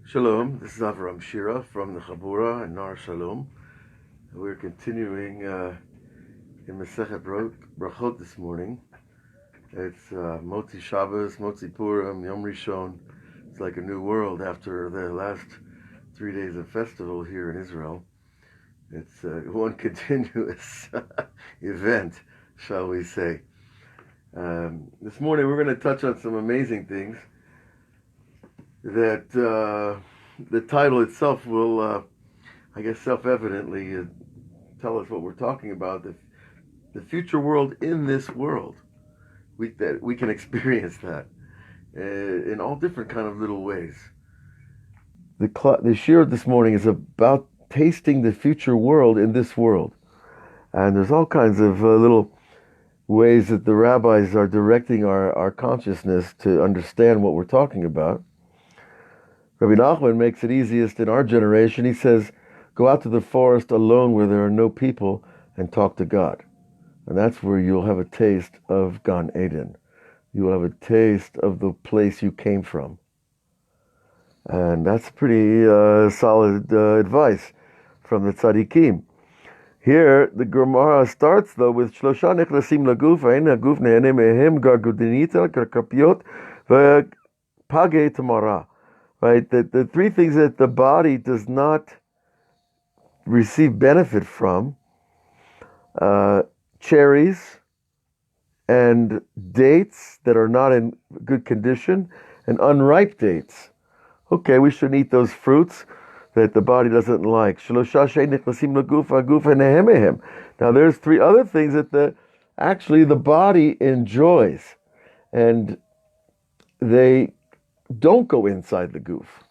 Shalom, this is Avraham Shira from the Chabura and Nar Shalom. We're continuing in Masechet Berachot this morning. It's Motzi Shabbos, Motzi Purim, Yom Rishon. It's like a new world after the last 3 days of festival here in Israel. It's one continuous event, shall we say. This morning we're going to touch on some amazing things that the title itself will, I guess, self-evidently tell us what we're talking about. The future world in this world. That we can experience that in all different kind of little ways. The Shira this morning is about tasting the future world in this world. And there's all kinds of little ways that the rabbis are directing our consciousness to understand what we're talking about. Rabbi Nachman makes it easiest in our generation. He says, go out to the forest alone where there are no people and talk to God. And that's where you'll have a taste of Gan Eden. You will have a taste of the place you came from. And that's pretty solid advice from the tzaddikim. Here, the Gemara starts, though, with Shlosha nechnasim laguf, ein haguf nehene mehem gargudinita, karkapiot, v'page tamara. Right, the three things that the body does not receive benefit from, cherries and dates that are not in good condition, and unripe dates. Okay, we shouldn't eat those fruits that the body doesn't like. Now there's three other things that the body enjoys, and they don't go inside the goof.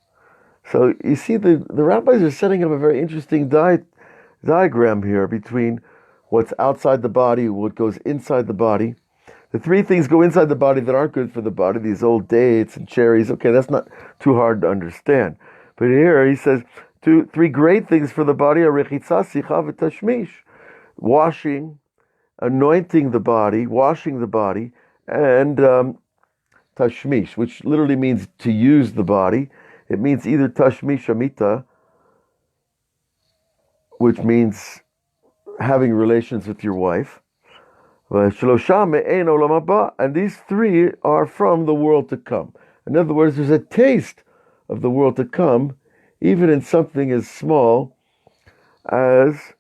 So you see, the rabbis are setting up a very interesting diagram here between what's outside the body, what goes inside the body. The three things go inside the body that aren't good for the body, these old dates and cherries. Okay, that's not too hard to understand. But here he says, three great things for the body are rechitza, sicha, v'tashmish. Washing, anointing the body, washing the body, and tashmish, which literally means to use the body. It means either tashmish amita, which means having relations with your wife, and these three are from the world to come. In other words, there's a taste of the world to come, even in something as small as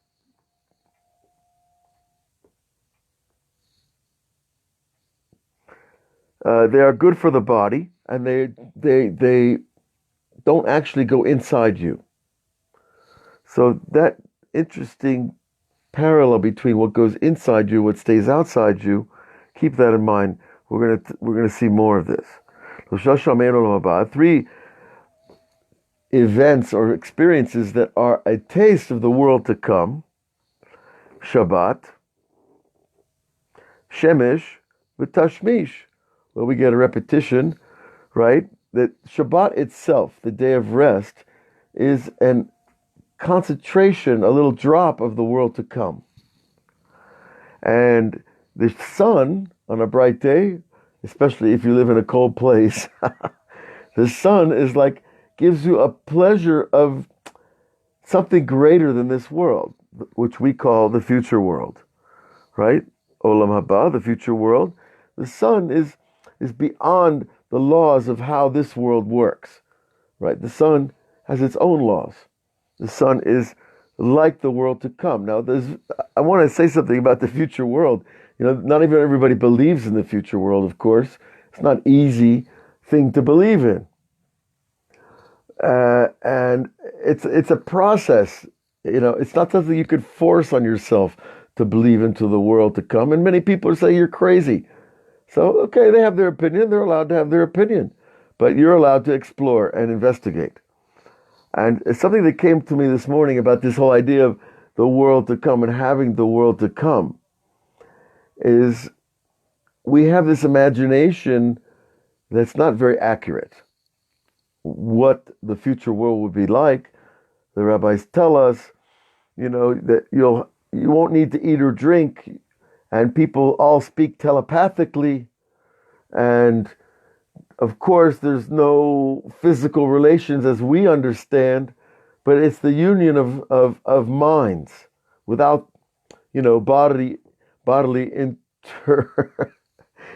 they are good for the body, and they don't actually go inside you. So that interesting parallel between what goes inside you, what stays outside you, keep that in mind. We're gonna see more of this. Three events or experiences that are a taste of the world to come: Shabbat, Shemesh, v'Tashmish. Well, we get a repetition, right? That Shabbat itself, the day of rest, is an concentration, a little drop of the world to come. And the sun on a bright day, especially if you live in a cold place, the sun is like, gives you a pleasure of something greater than this world, which we call the future world, right? Olam haba, the future world. The sun is beyond the laws of how this world works, right? The sun has its own laws. The sun is like the world to come. Now, I want to say something about the future world. Not even everybody believes in the future world, of course. It's not an easy thing to believe in. And it's a process. It's not something you could force on yourself to believe into the world to come. And many people say you're crazy. So, okay, they have their opinion. They're allowed to have their opinion. But you're allowed to explore and investigate. And it's something that came to me this morning about this whole idea of the world to come and having the world to come is we have this imagination that's not very accurate. What the future world would be like, the rabbis tell us, that you won't need to eat or drink, and people all speak telepathically, and of course, there's no physical relations as we understand, but it's the union of minds without, bodily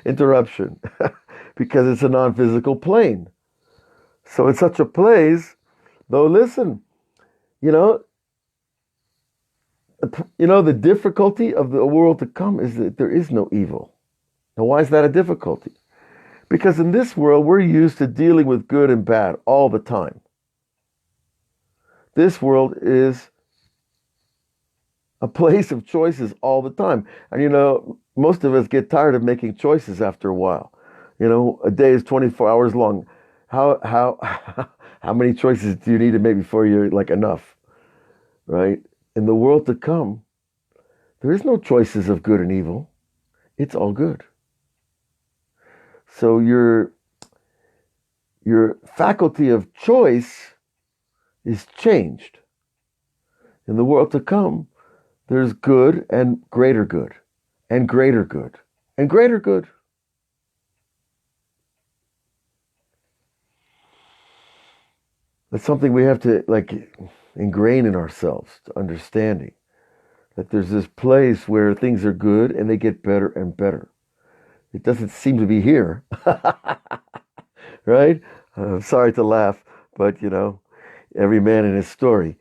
interruption, because it's a non-physical plane. So in such a place, though, listen, the difficulty of the world to come is that there is no evil. Now, why is that a difficulty? Because in this world, we're used to dealing with good and bad all the time. This world is a place of choices all the time. And, most of us get tired of making choices after a while. A day is 24 hours long. How many choices do you need to make before you're like enough, right? In the world to come, there is no choices of good and evil. It's all good. So your faculty of choice is changed. In the world to come, there's good and greater good, and greater good, and greater good. That's something we have to ingrain in ourselves, to understanding that there's this place where things are good and they get better and better. It doesn't seem to be here, right? I'm sorry to laugh, but every man in his story.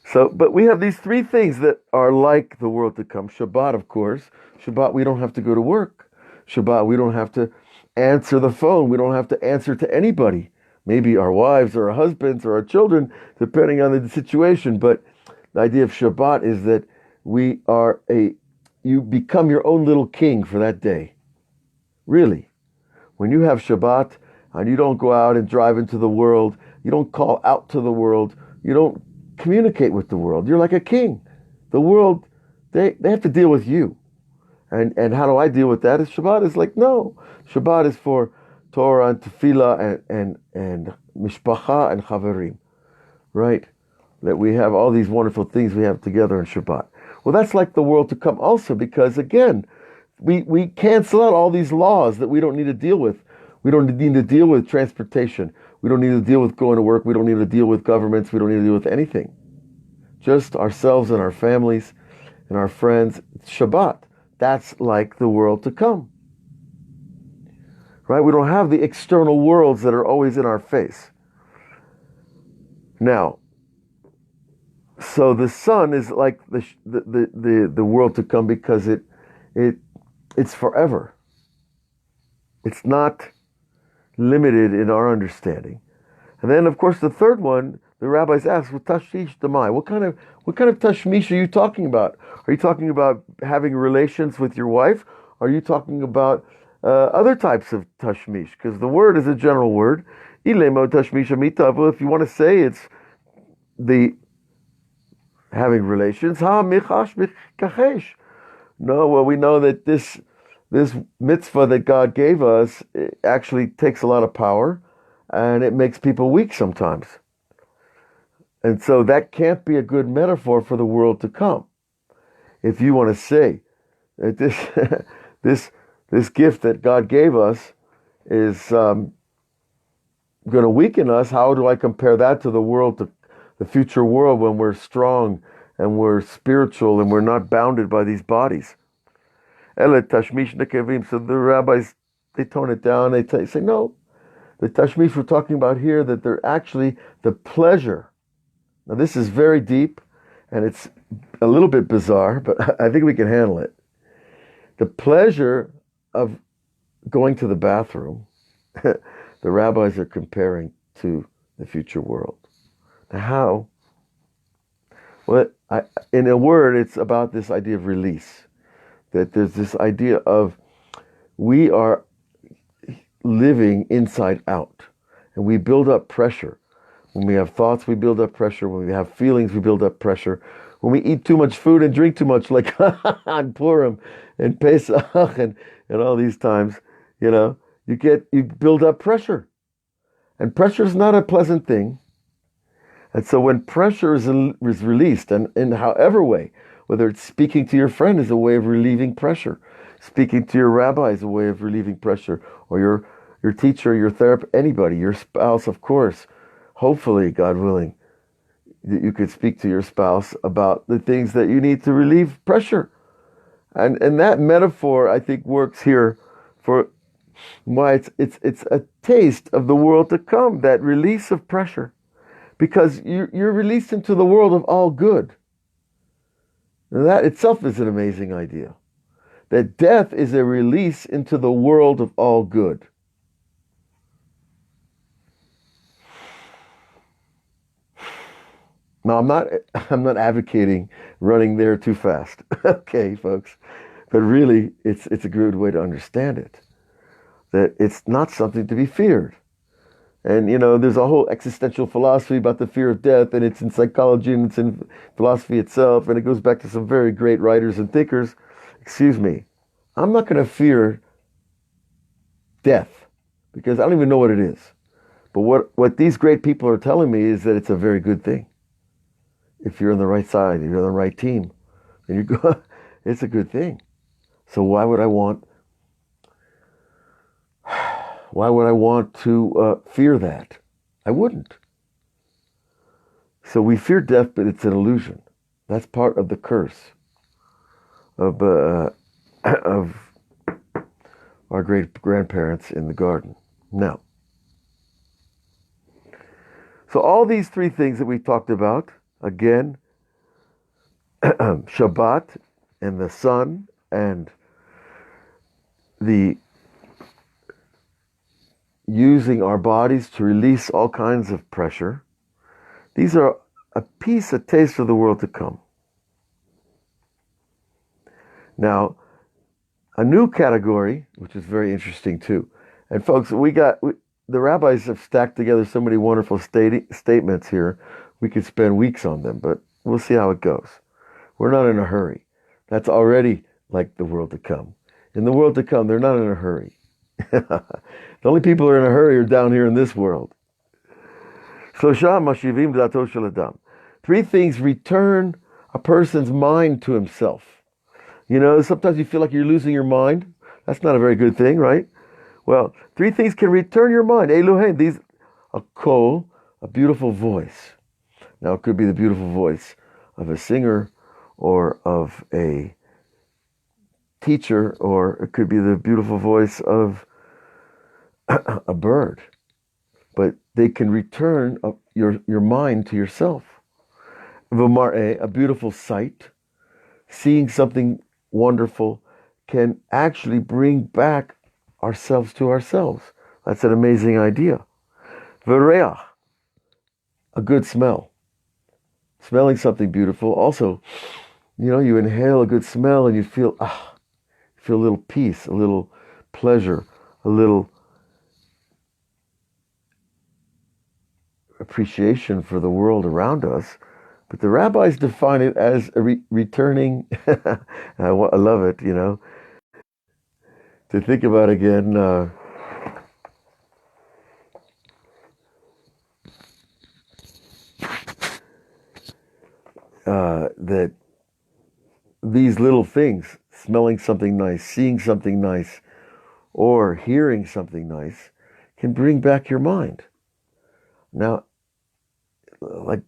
So, but we have these three things that are like the world to come. Shabbat, of course. Shabbat, we don't have to go to work. Shabbat, we don't have to answer the phone. We don't have to answer to anybody. Maybe our wives or our husbands or our children, depending on the situation. But the idea of Shabbat is that you become your own little king for that day. Really. When you have Shabbat and you don't go out and drive into the world, you don't call out to the world, you don't communicate with the world, you're like a king. The world, they have to deal with you. And how do I deal with that? Shabbat is no. Shabbat is for Torah and Tefillah and Mishpacha and Chaverim. Right? That we have all these wonderful things we have together in Shabbat. Well, that's like the world to come also, because again, we cancel out all these laws that we don't need to deal with. We don't need to deal with transportation. We don't need to deal with going to work. We don't need to deal with governments. We don't need to deal with anything. Just ourselves and our families and our friends. Shabbat. That's like the world to come. Right? We don't have the external worlds that are always in our face. Now, so the sun is like the world to come because it's forever. It's not limited in our understanding. And then, of course, the third one, the rabbis ask, "Tashish demai." What kind of tashmish are you talking about? Are you talking about having relations with your wife? Are you talking about other types of tashmish? Because the word is a general word. Ilemo tashmish amitav. If you want to say it's the having relations, michash mikachesh. No, well, we know that this mitzvah that God gave us actually takes a lot of power, and it makes people weak sometimes. And so that can't be a good metaphor for the world to come. If you want to say that this gift that God gave us is going to weaken us, how do I compare that to the future world when we're strong and we're spiritual and we're not bounded by these bodies? So the rabbis, they tone it down. They say, no, the tashmish we're talking about here, that they're actually the pleasure. Now this is very deep and it's a little bit bizarre, but I think we can handle it. The pleasure of going to the bathroom, the rabbis are comparing to the future world. Now how? Well, in a word, it's about this idea of release. That there's this idea of we are living inside out. And we build up pressure. When we have thoughts, we build up pressure. When we have feelings, we build up pressure. When we eat too much food and drink too much, like on Purim and Pesach and all these times, you build up pressure. And pressure is not a pleasant thing. And so when pressure is released, and in however way, whether it's speaking to your friend is a way of relieving pressure, speaking to your rabbi is a way of relieving pressure, or your teacher, your therapist, anybody, your spouse, of course. Hopefully, God willing, that you could speak to your spouse about the things that you need to relieve pressure. And that metaphor, I think, works here for why it's a taste of the world to come, that release of pressure. Because you're released into the world of all good. And that itself is an amazing idea. That death is a release into the world of all good. Now, I'm not advocating running there too fast. Okay, folks. But really, it's a good way to understand it. That it's not something to be feared. And, there's a whole existential philosophy about the fear of death, and it's in psychology, and it's in philosophy itself, and it goes back to some very great writers and thinkers. Excuse me. I'm not going to fear death, because I don't even know what it is. But what these great people are telling me is that it's a very good thing. If you're on the right side, if you're on the right team, and you go, it's a good thing. So why would I want to fear that? I wouldn't. So we fear death, but it's an illusion. That's part of the curse of our great grandparents in the garden. Now, so all these three things that we talked about, again, Shabbat and the sun and the using our bodies to release all kinds of pressure. These are a taste of the world to come. Now, a new category, which is very interesting too. And folks, the rabbis have stacked together so many wonderful statements here. We could spend weeks on them, but we'll see how it goes. We're not in a hurry. That's already like the world to come. In the world to come, they're not in a hurry. The only people who are in a hurry are down here in this world. Three things return a person's mind to himself. Sometimes you feel like you're losing your mind. That's not a very good thing, right? Well, three things can return your mind. Elohim, a kol, a beautiful voice. Now, it could be the beautiful voice of a singer or of a teacher, or it could be the beautiful voice of a bird. But they can return your mind to yourself. V'mar'eh, a beautiful sight, seeing something wonderful, can actually bring back ourselves to ourselves. That's an amazing idea. V'reach, a good smell. Smelling something beautiful. Also, you inhale a good smell and you feel a little peace, a little pleasure, a little appreciation for the world around us. But the rabbis define it as a returning, I love it, to think about again, that these little things, smelling something nice, seeing something nice, or hearing something nice, can bring back your mind. Now,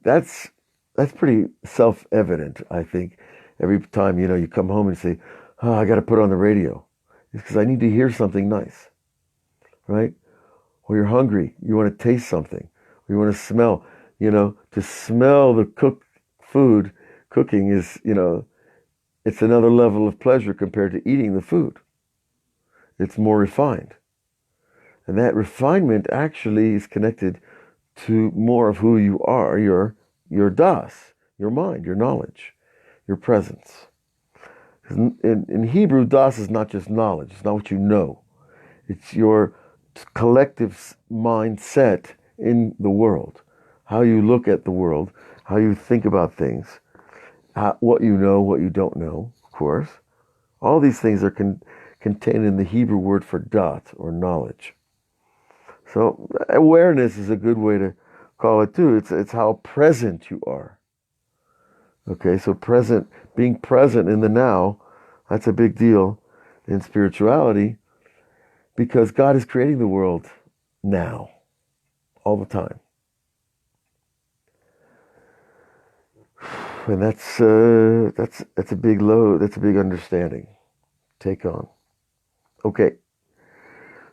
that's pretty self-evident, I think. Every time, you come home and say, I got to put on the radio. It's because I need to hear something nice, right? Or you're hungry, you want to taste something, or you want to smell, to smell the cooked food. Cooking is, it's another level of pleasure compared to eating the food. It's more refined. And that refinement actually is connected to more of who you are, your das, your mind, your knowledge, your presence. In Hebrew, das is not just knowledge. It's not what you know. It's your collective mindset in the world, how you look at the world, how you think about things, what you know, what you don't know, of course. All these things are contained in the Hebrew word for dat, or knowledge. So awareness is a good way to call it too. It's how present you are. Okay, so being present in the now, that's a big deal in spirituality. because God is creating the world now, all the time. And that's a big load. That's a big understanding. Take on. Okay.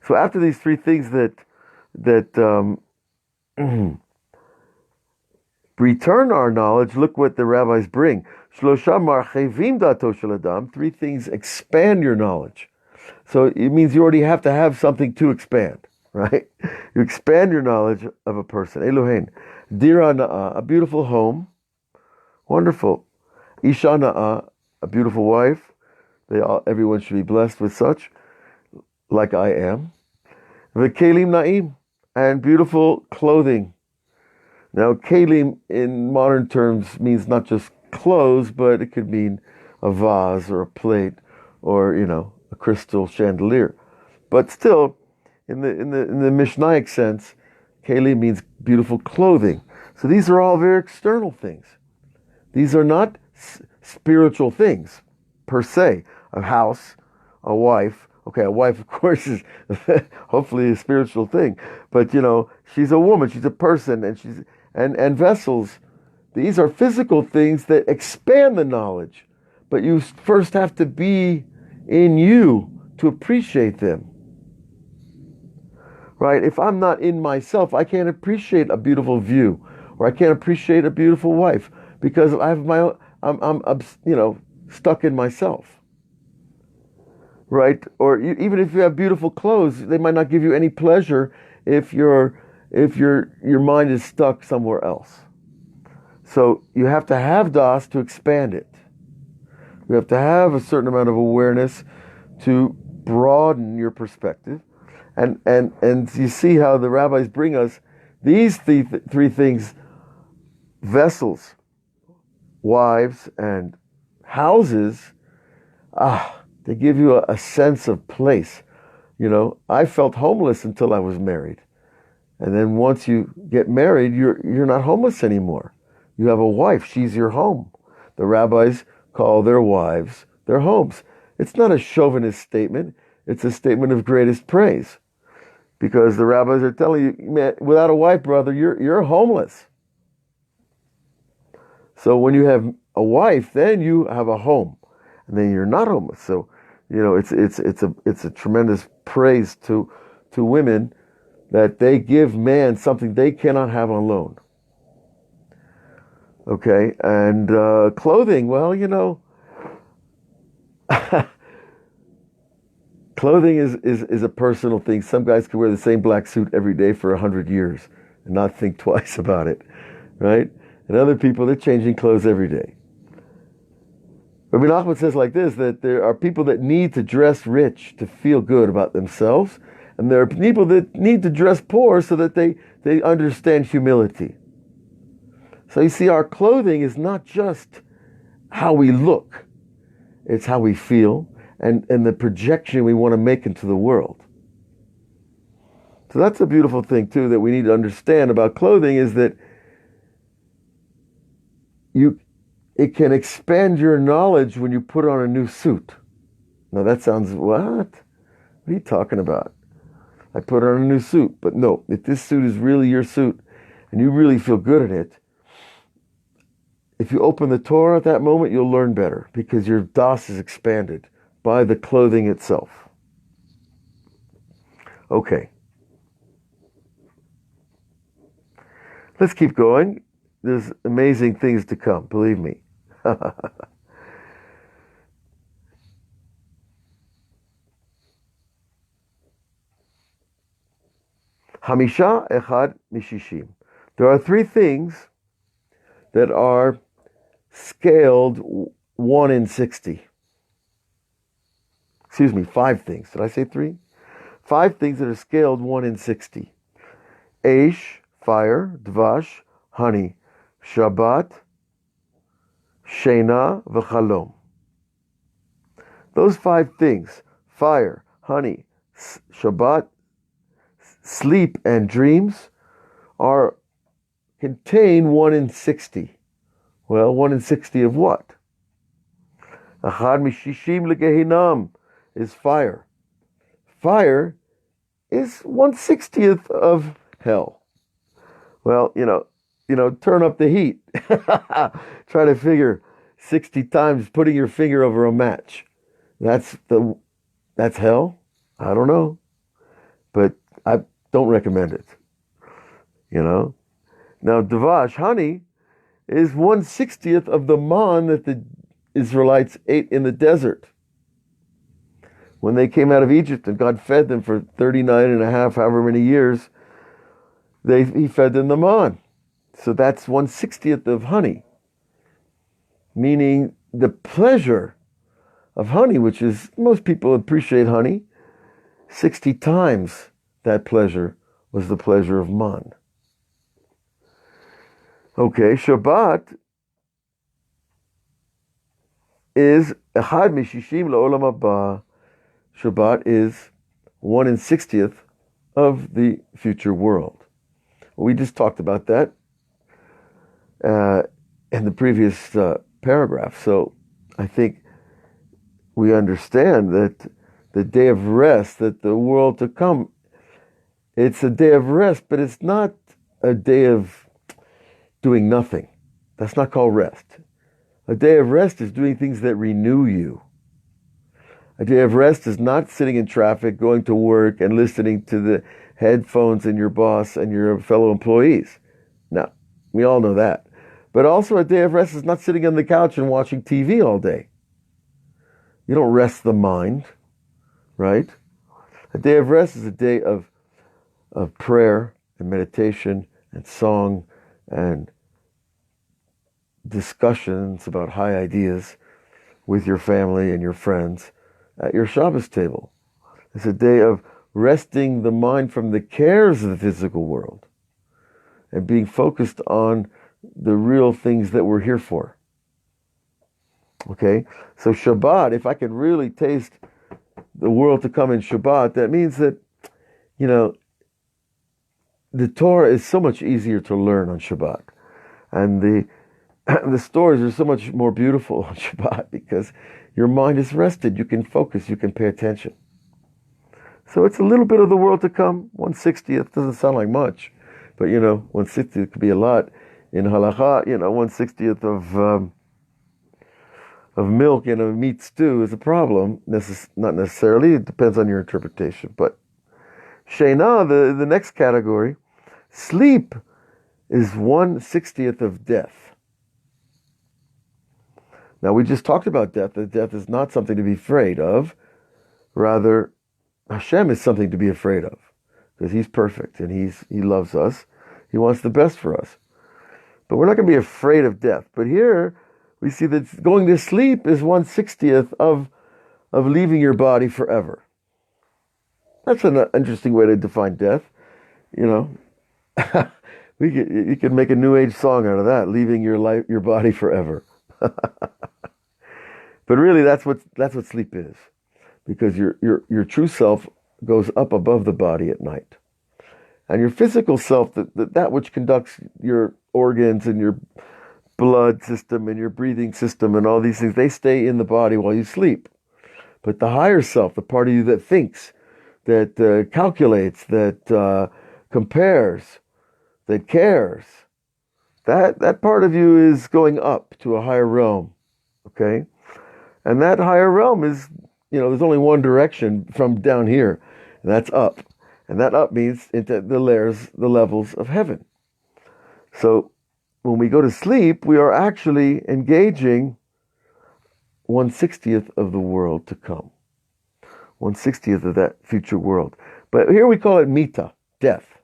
So after these three things that return our knowledge, look what the rabbis bring. Shlosha marchevim dato shel adam. Three things expand your knowledge. So it means you already have to have something to expand, right? You expand your knowledge of a person. Elohein, dira na'ah, a beautiful home. Wonderful. Isha na'ah, a beautiful wife. Everyone should be blessed with such, like I am. V'kelim na'im, and beautiful clothing. Now, kelim in modern terms means not just clothes, but it could mean a vase or a plate or, a crystal chandelier. But still, in the Mishnaic sense, kelim means beautiful clothing. So these are all very external things. These are not spiritual things, per se. A house, a wife. Okay, a wife, of course, is hopefully a spiritual thing. But, she's a woman, she's a person, and vessels. These are physical things that expand the knowledge. But you first have to be in you to appreciate them. Right? If I'm not in myself, I can't appreciate a beautiful view, or I can't appreciate a beautiful wife, because I have I'm stuck in myself. Right? Or even if you have beautiful clothes, they might not give you any pleasure if your mind is stuck somewhere else. So you have to have das to expand it. You have to have a certain amount of awareness to broaden your perspective. And you see how the rabbis bring us these three things: vessels, wives, and houses. They give you a sense of place. I felt homeless until I was married. And then once you get married, you're not homeless anymore. You have a wife. She's your home. The rabbis call their wives their homes. It's not a chauvinist statement. It's a statement of greatest praise. Because the rabbis are telling you, man, without a wife, brother, you're homeless. So when you have a wife, then you have a home. And then you're not homeless. So, it's a tremendous praise to women that they give man something they cannot have alone. Okay, and clothing, well, clothing is a personal thing. Some guys can wear the same black suit every day for 100 years and not think twice about it, right? And other people, they're changing clothes every day. Rabbi Nachman says like this, that there are people that need to dress rich to feel good about themselves, and there are people that need to dress poor so that they understand humility. So you see, our clothing is not just how we look, it's how we feel and the projection we want to make into the world. So that's a beautiful thing too that we need to understand about clothing, is that it can expand your knowledge when you put on a new suit. Now that sounds, what? What are you talking about? I put on a new suit. But no, if this suit is really your suit and you really feel good in it, if you open the Torah at that moment, you'll learn better because your das is expanded by the clothing itself. Okay. Let's keep going. There's amazing things to come, believe me. Hamisha echad mishishim. There are three things that are scaled 1 in 60. Excuse me, 5 things. Did I say 3? 5 things that are scaled 1 in 60. Eish, fire, dvash, honey, Shabbat, Shena, v'chalom. Those 5 things, fire, honey, Shabbat, sleep, and dreams, contain 1 in 60. Well, 1 in 60 of what? Achad mishishim legehinam is fire. Fire is 1/60th of hell. Well, turn up the heat. Try to figure 60 times putting your finger over a match. That's hell? I don't know. But I don't recommend it. Now, davash, honey, is 1/60th of the man that the Israelites ate in the desert. When they came out of Egypt and God fed them for 39 and a half, however many years, he fed them the man. So that's 1/60th of honey. Meaning the pleasure of honey, which is, most people appreciate honey, 60 times that pleasure was the pleasure of man. Okay, Shabbat is Echad Mishishim La'olam Haba. Shabbat is 1/60th of the future world. We just talked about that in the previous paragraph. So I think we understand that the day of rest, that the world to come, it's a day of rest, but it's not a day of doing nothing. That's not called rest. A day of rest is doing things that renew you. A day of rest is not sitting in traffic, going to work, and listening to the headphones and your boss and your fellow employees. Now, we all know that. But also a day of rest is not sitting on the couch and watching TV all day. You don't rest the mind, right? A day of rest is a day of prayer and meditation and song and discussions about high ideas with your family and your friends at your Shabbos table. It's a day of resting the mind from the cares of the physical world and being focused on the real things that we're here for. Okay? So Shabbat, if I can really taste the world to come in Shabbat, that means that, the Torah is so much easier to learn on Shabbat. And the stories are so much more beautiful on Shabbat because your mind is rested. You can focus. You can pay attention. So it's a little bit of the world to come. 1/60th doesn't sound like much, but 1/60th could be a lot. In halakha, 1/60th of milk in a meat stew is a problem. Not necessarily. It depends on your interpretation. But Sheina, the next category, sleep is 1/60th of death. Now, we just talked about death, that death is not something to be afraid of. Rather, Hashem is something to be afraid of, because He's perfect and He loves us. He wants the best for us. But we're not going to be afraid of death. But here, we see that going to sleep is 1/60th of leaving your body forever. That's an interesting way to define death. You can make a New Age song out of that, leaving your body forever. But really, that's what sleep is, because your true self goes up above the body at night, and your physical self, that which conducts your organs and your blood system and your breathing system and all these things, they stay in the body while you sleep. But the higher self, the part of you that thinks, that calculates, that compares, that cares, that part of you is going up to a higher realm, okay? And that higher realm is, there's only one direction from down here, and that's up. And that up means into the levels of heaven. So when we go to sleep, we are actually engaging 1/60th of the world to come. 1/60th of that future world. But here we call it mita, death.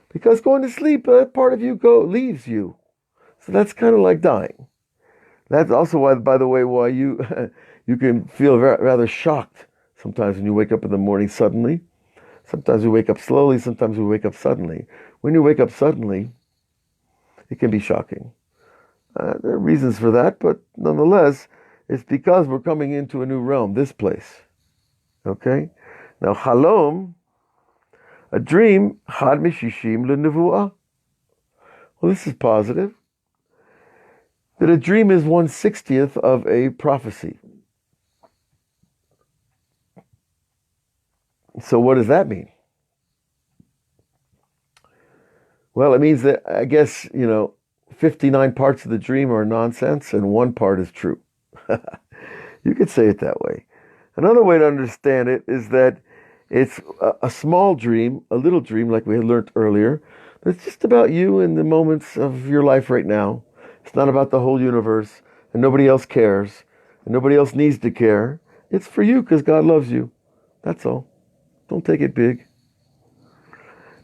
Because going to sleep, that part of you leaves you. So that's kind of like dying. That's also why, by the way, why you can feel rather shocked sometimes when you wake up in the morning suddenly. Sometimes we wake up slowly, sometimes we wake up suddenly. When you wake up suddenly, it can be shocking. There are reasons for that, but nonetheless, it's because we're coming into a new realm, this place. Okay? Now, halom, a dream, chad mishishim lenevuah. Well, this is positive. That a dream is 1/60th of a prophecy. So what does that mean? Well, it means that, I guess, 59 parts of the dream are nonsense and one part is true. You could say it that way. Another way to understand it is that it's a small dream, a little dream, like we had learned earlier. It's just about you and the moments of your life right now. It's not about the whole universe, and nobody else cares, and nobody else needs to care. It's for you because God loves you. That's all. Don't take it big.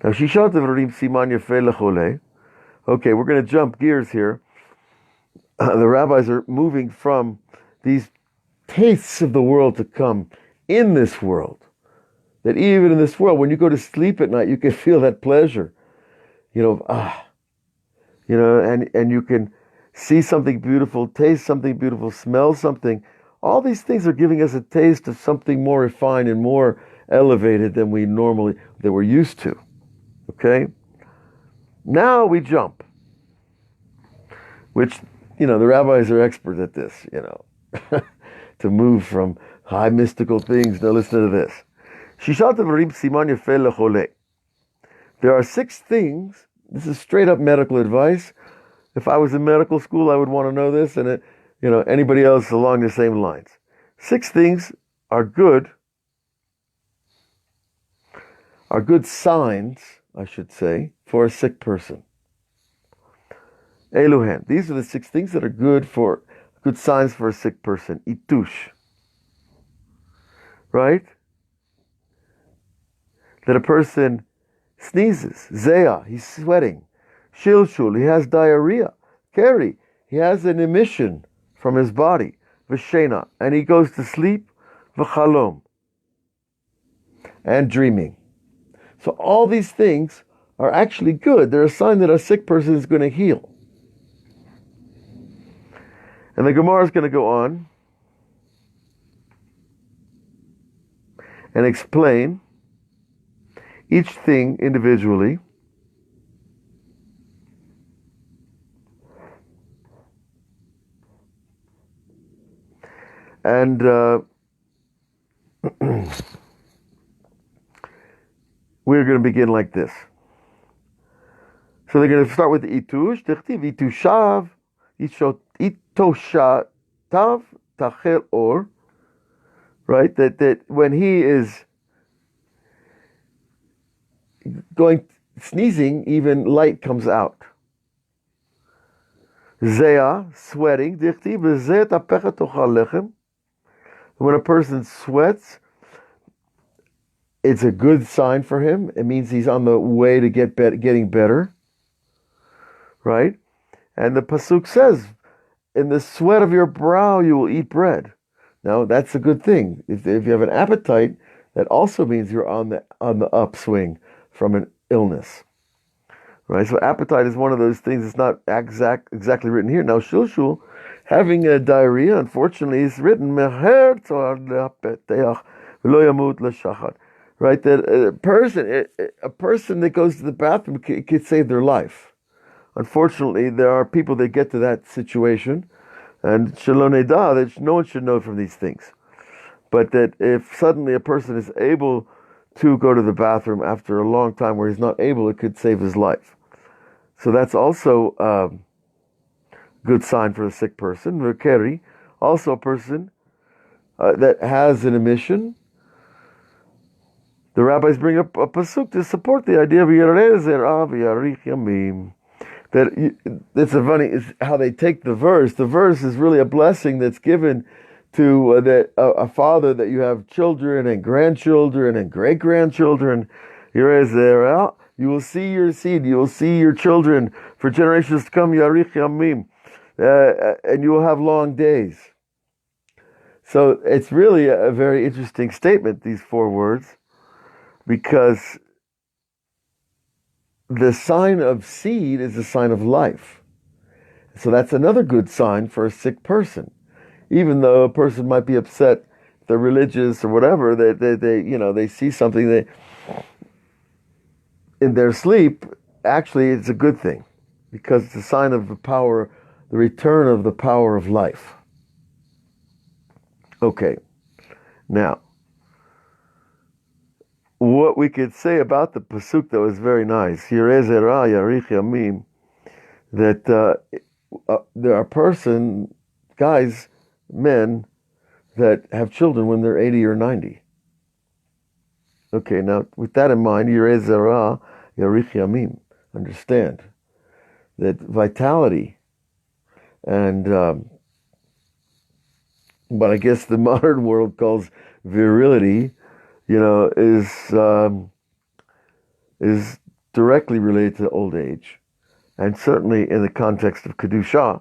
Now, Shishat Devarim Siman Yefeh Lecholeh. Okay, we're going to jump gears here. The rabbis are moving from these tastes of the world to come in this world. That even in this world, when you go to sleep at night, you can feel that pleasure. And you can see something beautiful, taste something beautiful, smell something. All these things are giving us a taste of something more refined and more elevated than we're used to. Okay? Now we jump. Which, the rabbis are expert at this, to move from high mystical things. Now listen to this. Shishat Devarim Siman Yefeh Lecholeh. There are 6 things. This is straight up medical advice. If I was in medical school, I would want to know this, and anybody else along the same lines. 6 things are good signs, I should say, for a sick person. Eluhen. These are the 6 things that are good signs for a sick person. Itush. Right? That a person sneezes. Zeya, he's sweating. Shilshul, he has diarrhea. Keri, he has an emission from his body. V'shena, and he goes to sleep. V'chalom, and dreaming. So all these things are actually good. They're a sign that a sick person is going to heal. And the Gemara is going to go on and explain each thing individually. And we're going to begin like this. So they're going to start with the itush. Techtiv itushav, itoshatav tachel or. Right? That when he is sneezing, even light comes out. Zeya, sweating. When a person sweats, it's a good sign for him. It means he's on the way to getting better. Right? And the pasuk says, in the sweat of your brow you will eat bread. Now, that's a good thing. If you have an appetite, that also means you're on the upswing from an illness. Right? So appetite is one of those things that's not exactly written here. Now, shilshul, having a diarrhea, unfortunately, is written, right? That a person that goes to the bathroom could save their life. Unfortunately, there are people that get to that situation, and shaloneda, that no one should know from these things. But that if suddenly a person is able to go to the bathroom after a long time where he's not able, it could save his life. So that's also a good sign for a sick person. V'keri, also a person that has an emission. The rabbis bring up a pasuk to support the idea of Yareh Zerah v'yarich yamim. That it's is how they take the verse. The verse is really a blessing that's given to a father that you have children and grandchildren and great-grandchildren. Yareh Zerah, you will see your seed, you will see your children for generations to come, Yarich Yamim, and you will have long days. So it's really a very interesting statement, these 4 words, because the sign of seed is a sign of life. So that's another good sign for a sick person. Even though a person might be upset, they're religious or whatever, they see something in their sleep, actually it's a good thing, because it's a sign of the return of the power of life. Okay, now, what we could say about the pasuk that was very nice. Yireh zera yarich yamim. That there are guys, men, that have children when they're 80 or 90. Okay, now with that in mind, Yireh zera yarich yamim. Understand that vitality and what I guess the modern world calls virility, is directly related to old age. And certainly in the context of Kedusha,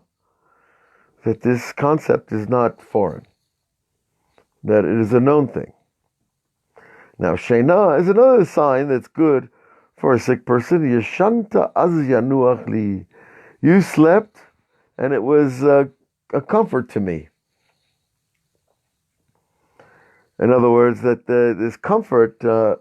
that this concept is not foreign, that it is a known thing. Now, Shena is another sign that's good for a sick person. Yeshanta az yanuach li. You slept, and it was a comfort to me. In other words, that this comfort, that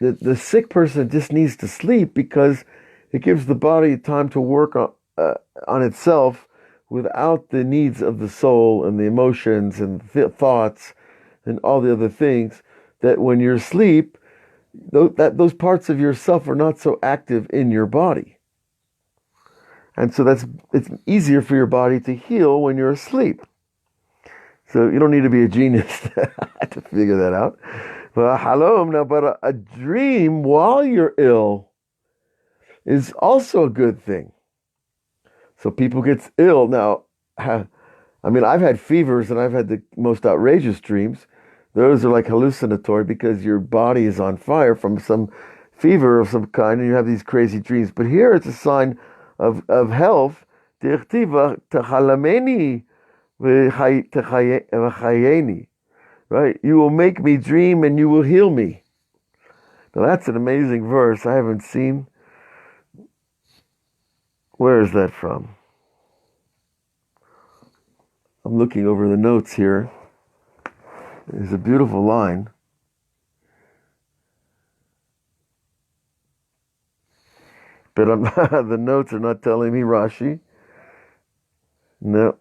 the sick person just needs to sleep because it gives the body time to work on itself without the needs of the soul and the emotions and thoughts and all the other things. That when you're asleep, those parts of yourself are not so active in your body. And so it's easier for your body to heal when you're asleep. So you don't need to be a genius to figure that out. But a dream while you're ill is also a good thing. So people get ill. Now, I've had fevers and I've had the most outrageous dreams. Those are like hallucinatory because your body is on fire from some fever of some kind and you have these crazy dreams. But here it's a sign of health. Right? You will make me dream and you will heal me. Now that's an amazing verse I haven't seen. Where is that from? I'm looking over the notes here. There's a beautiful line. But the notes are not telling me Rashi. No.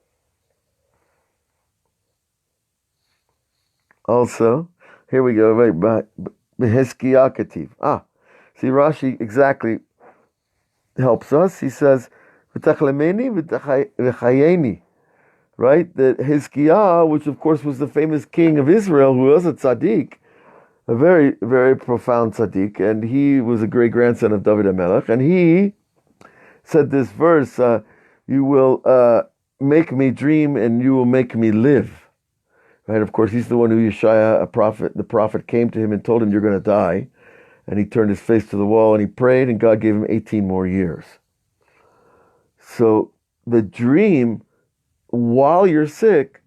Also, here we go, right, Beheskiyakativ. See, Rashi exactly helps us. He says, V'tachlemeni v'chayeni. Right? That Hizkiah, which of course was the famous king of Israel, who was a tzaddik, a very, very profound tzaddik, and he was a great-grandson of David HaMelech, and he said this verse, you will make me dream and you will make me live. Right? Of course, he's the one who Yeshaya, the prophet came to him and told him, you're going to die. And he turned his face to the wall and he prayed, and God gave him 18 more years. So the dream, while you're sick,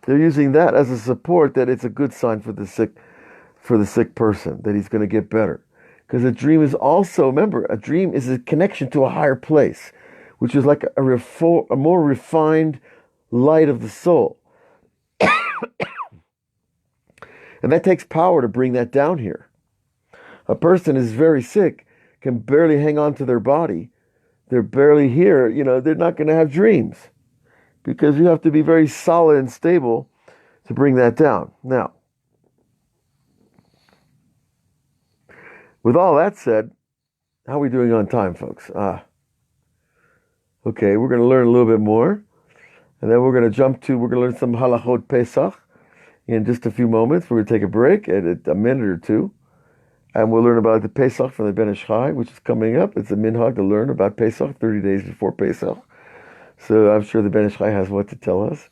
they're using that as a support that it's a good sign for the sick person, that he's going to get better. Because a dream is also, remember, a dream is a connection to a higher place, which is like a more refined light of the soul. And that takes power to bring that down here. A person is very sick, can barely hang on to their body. They're barely here, they're not going to have dreams. Because you have to be very solid and stable to bring that down. Now, with all that said, how are we doing on time, folks? Okay, we're going to learn a little bit more. And then we're going to learn some halachot Pesach in just a few moments. We're going to take a break at a minute or two. And we'll learn about the Pesach from the Ben Ish Chai, which is coming up. It's a minhag to learn about Pesach 30 days before Pesach. So I'm sure the Ben Ish Chai has what to tell us.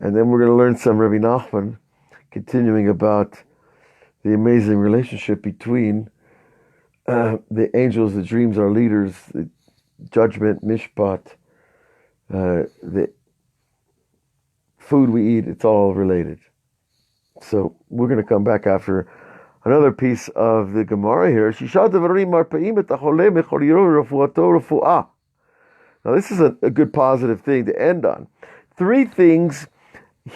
And then we're going to learn some Rabbi Nachman, continuing about the amazing relationship between the angels, the dreams, our leaders, the judgment, mishpat, the food we eat, it's all related. So we're going to come back after another piece of the Gemara here. Now this is a good positive thing to end on. 3 things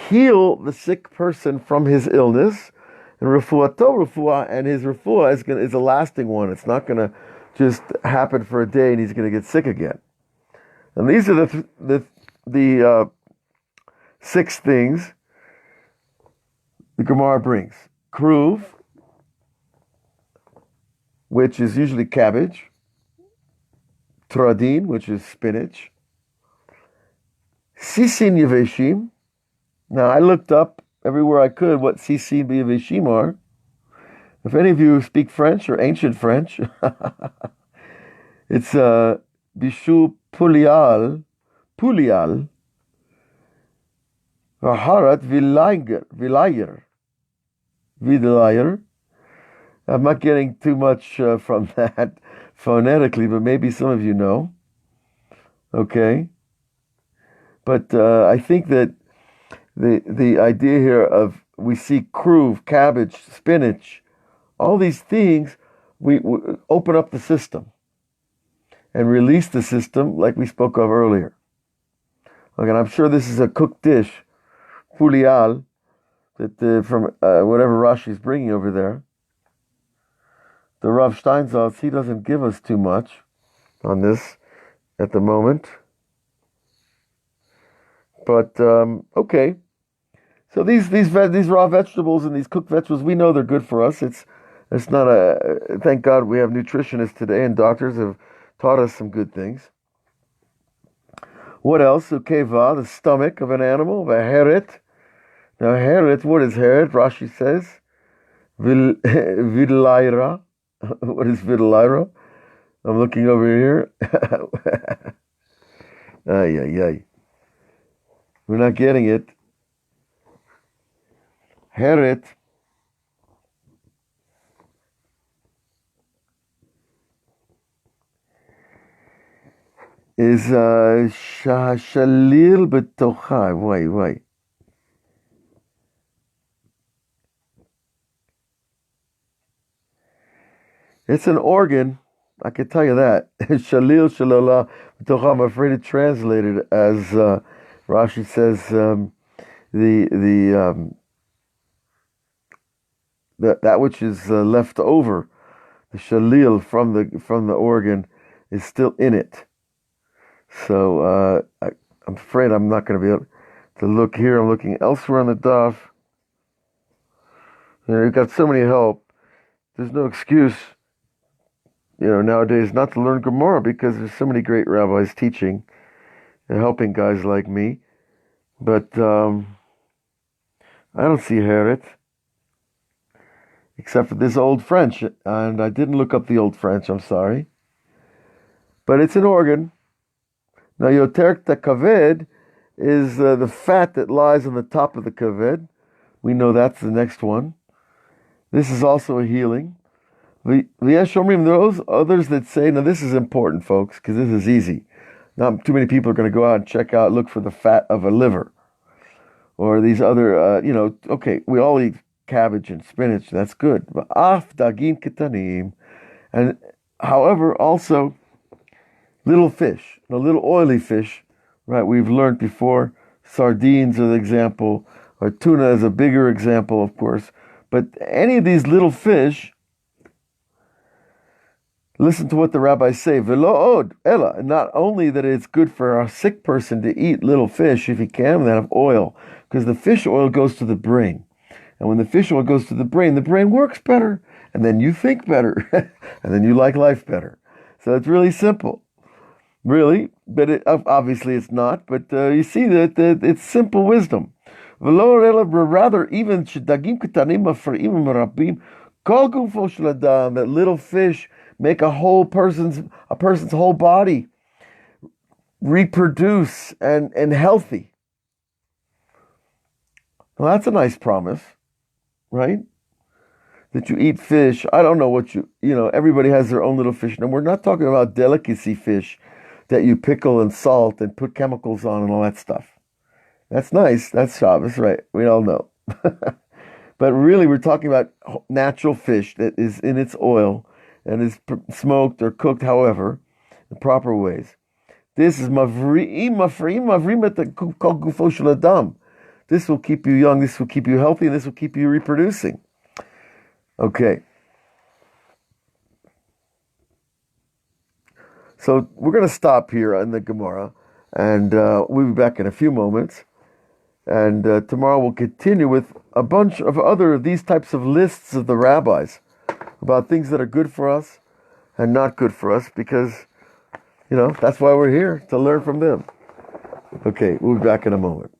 heal the sick person from his illness, and refuah, and his refuah is a lasting one. It's not going to just happen for a day and he's going to get sick again. And these are the 6 things the Gemara brings. Kruv, which is usually cabbage, tradin, which is spinach, sisin yeveshim. Now, I looked up everywhere I could what sisin yeveshim are. If any of you speak French or ancient French, it's bishu pulial, harat vilayer. I'm not getting too much from that phonetically, but maybe some of you know. Okay. But I think that the idea here of we see kruv, cabbage, spinach, all these things, we open up the system and release the system like we spoke of earlier. Okay, and I'm sure this is a cooked dish, pulial, that from whatever Rashi is bringing over there. The Rav Steinsaltz, he doesn't give us too much on this at the moment. But, okay. So these raw vegetables and these cooked vegetables, we know they're good for us. It's not thank God we have nutritionists today and doctors have taught us some good things. What else? Ukeva, the stomach of an animal, the heret. Now heret, what is heret? Rashi says, vidalyra. What is vidalyra? I'm looking over here. Ay, ay, ay. We're not getting it. Heret is shalil betocha. Why? It's an organ. I can tell you that. Shalil shalala betocha. I'm afraid to translate it as Rashi says. That which is left over, the shalil from the organ, is still in it. So I'm afraid I'm not going to be able to look here. I'm looking elsewhere on the daf. You've got so many help. There's no excuse, nowadays not to learn Gemara because there's so many great rabbis teaching and helping guys like me. But I don't see heret. Except for this Old French, and I didn't look up the Old French, I'm sorry. But it's an organ. Now, yoter kaved is the fat that lies on the top of the kaved. We know that's the next one. This is also a healing. V'yesh omrim, there are others that say, now this is important, folks, because this is easy. Not too many people are going to go out and look for the fat of a liver. Or these other, okay, we all eat cabbage and spinach, that's good. But af dagin ketanim, and however, also little fish, little oily fish, right? We've learned before. Sardines are the example, or tuna is a bigger example, of course. But any of these little fish, listen to what the rabbis say. Velo od ella. Not only that it's good for a sick person to eat little fish if he can, that have oil, because the fish oil goes to the brain. And when the fish oil goes to the brain works better. And then you think better. And then you like life better. So it's really simple. Really. But obviously it's not. But you see that it's simple wisdom. Rather, even that little fish make a person's whole body reproduce and healthy. Well, that's a nice promise. Right? That you eat fish. I don't know what everybody has their own little fish. And we're not talking about delicacy fish that you pickle and salt and put chemicals on and all that stuff. That's nice. That's Shabbos, right? We all know. But really, we're talking about natural fish that is in its oil and is smoked or cooked, however, the proper ways. This is mavri'im kol gufo shel adam. This will keep you young, this will keep you healthy, and this will keep you reproducing. Okay. So we're going to stop here on the Gemara, and we'll be back in a few moments. And tomorrow we'll continue with a bunch of other of these types of lists of the rabbis about things that are good for us and not good for us, because, that's why we're here, to learn from them. Okay, we'll be back in a moment.